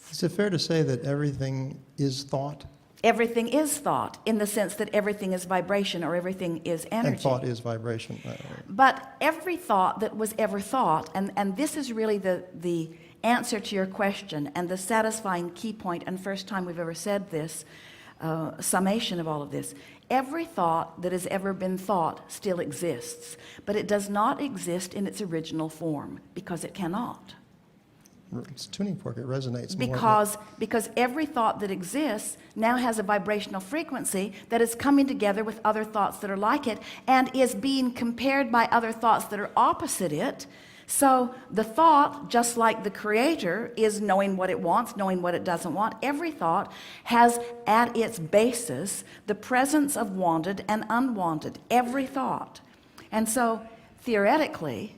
Is it fair to say that everything is thought? Everything is thought, in the sense that everything is vibration, or everything is energy. And thought is vibration. But every thought that was ever thought, and this is really the answer to your question, and the satisfying key point, and first time we've ever said this, summation of all of this. Every thought that has ever been thought still exists, but it does not exist in its original form, because it cannot. It's tuning fork, it resonates more. Because every thought that exists now has a vibrational frequency that is coming together with other thoughts that are like it, and is being compared by other thoughts that are opposite it. So the thought, just like the creator, is knowing what it wants, knowing what it doesn't want. Every thought has at its basis the presence of wanted and unwanted, every thought. And so theoretically,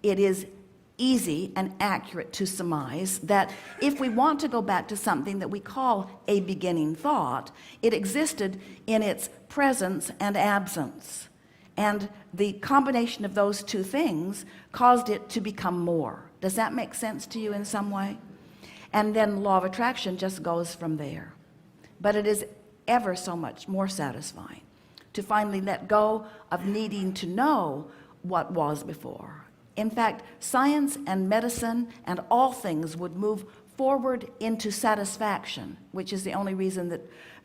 it is easy and accurate to surmise that if we want to go back to something that we call a beginning thought, it existed in its presence and absence, and the combination of those two things caused it to become more. Does that make sense to you in some way? And then law of attraction just goes from there. But it is ever so much more satisfying to finally let go of needing to know what was before. In fact, science and medicine and all things would move forward into satisfaction, which is the only reason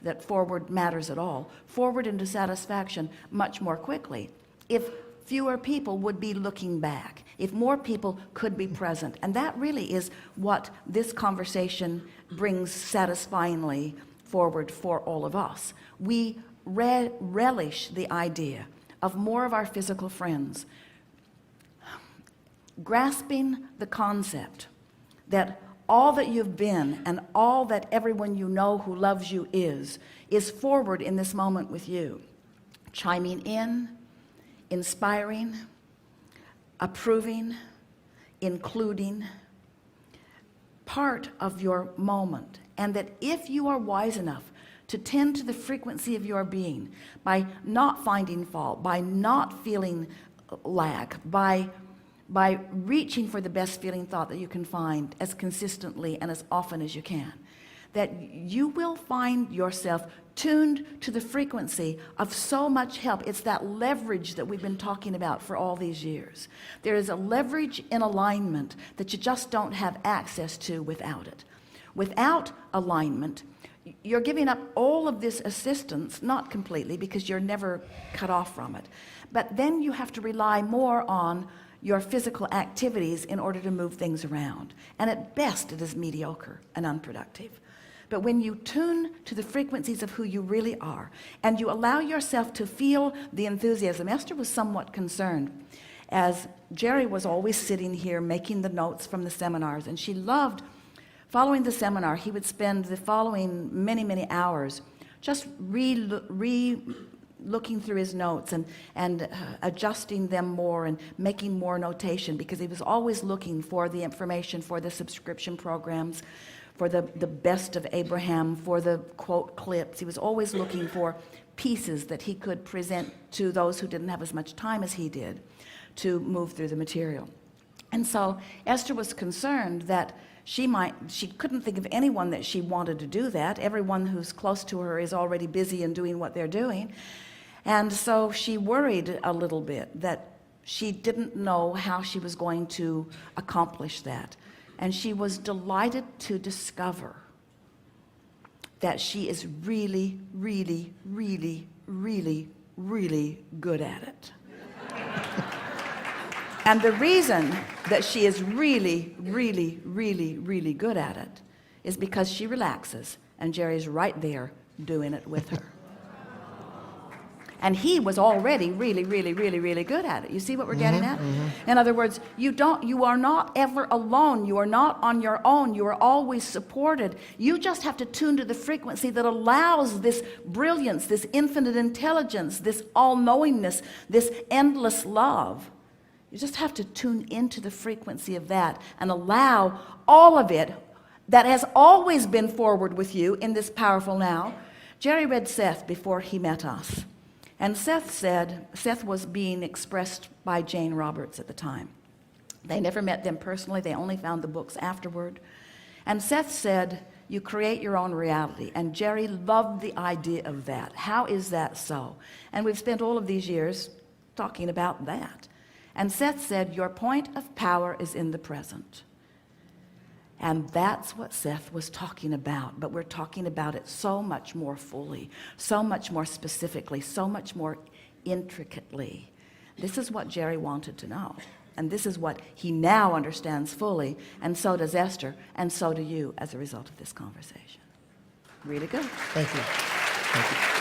that forward matters at all, forward into satisfaction much more quickly if fewer people would be looking back, if more people could be present. And that really is what this conversation brings satisfyingly forward for all of us. We relish the idea of more of our physical friends grasping the concept that all that you've been and all that everyone you know who loves you is forward in this moment with you, chiming in, inspiring, approving, including, part of your moment. And that if you are wise enough to tend to the frequency of your being by not finding fault, by not feeling lack, by reaching for the best feeling thought that you can find as consistently and as often as you can, that you will find yourself tuned to the frequency of so much help. It's that leverage that we've been talking about for all these years. There is a leverage in alignment that you just don't have access to without it. Without alignment, you're giving up all of this assistance, not completely, because you're never cut off from it, but then you have to rely more on your physical activities in order to move things around. And at best, it is mediocre and unproductive. But when you tune to the frequencies of who you really are, and you allow yourself to feel the enthusiasm. Esther was somewhat concerned, as Jerry was always sitting here making the notes from the seminars, and she loved following the seminar. He would spend the following many hours just looking through his notes and adjusting them more and making more notation, because he was always looking for the information for the subscription programs, for the best of Abraham, for the quote clips. He was always looking for pieces that he could present to those who didn't have as much time as he did to move through the material. And so Esther was concerned that she couldn't think of anyone that she wanted to do that. Everyone who's close to her is already busy and doing what they're doing. And so she worried a little bit that she didn't know how she was going to accomplish that. And she was delighted to discover that she is really, really, really, really, really good at it. And the reason that she is really, really, really, really good at it is because she relaxes, and Jerry's right there doing it with her. And he was already really, really, really, really good at it. You see what we're getting at? In other words, you are not ever alone. You are not on your own. You are always supported. You just have to tune to the frequency that allows this brilliance, this infinite intelligence, this all-knowingness, this endless love. You just have to tune into the frequency of that and allow all of it that has always been forward with you in this powerful now. Jerry read Seth before he met us. And Seth was being expressed by Jane Roberts at the time. They never met them personally. They only found the books afterward. And Seth said, you create your own reality. And Jerry loved the idea of that. How is that so? And we've spent all of these years talking about that. And Seth said, your point of power is in the present. And that's what Seth was talking about. But we're talking about it so much more fully, so much more specifically, so much more intricately. This is what Jerry wanted to know. And this is what he now understands fully. And so does Esther. And so do you as a result of this conversation. Really good. Thank you. Thank you.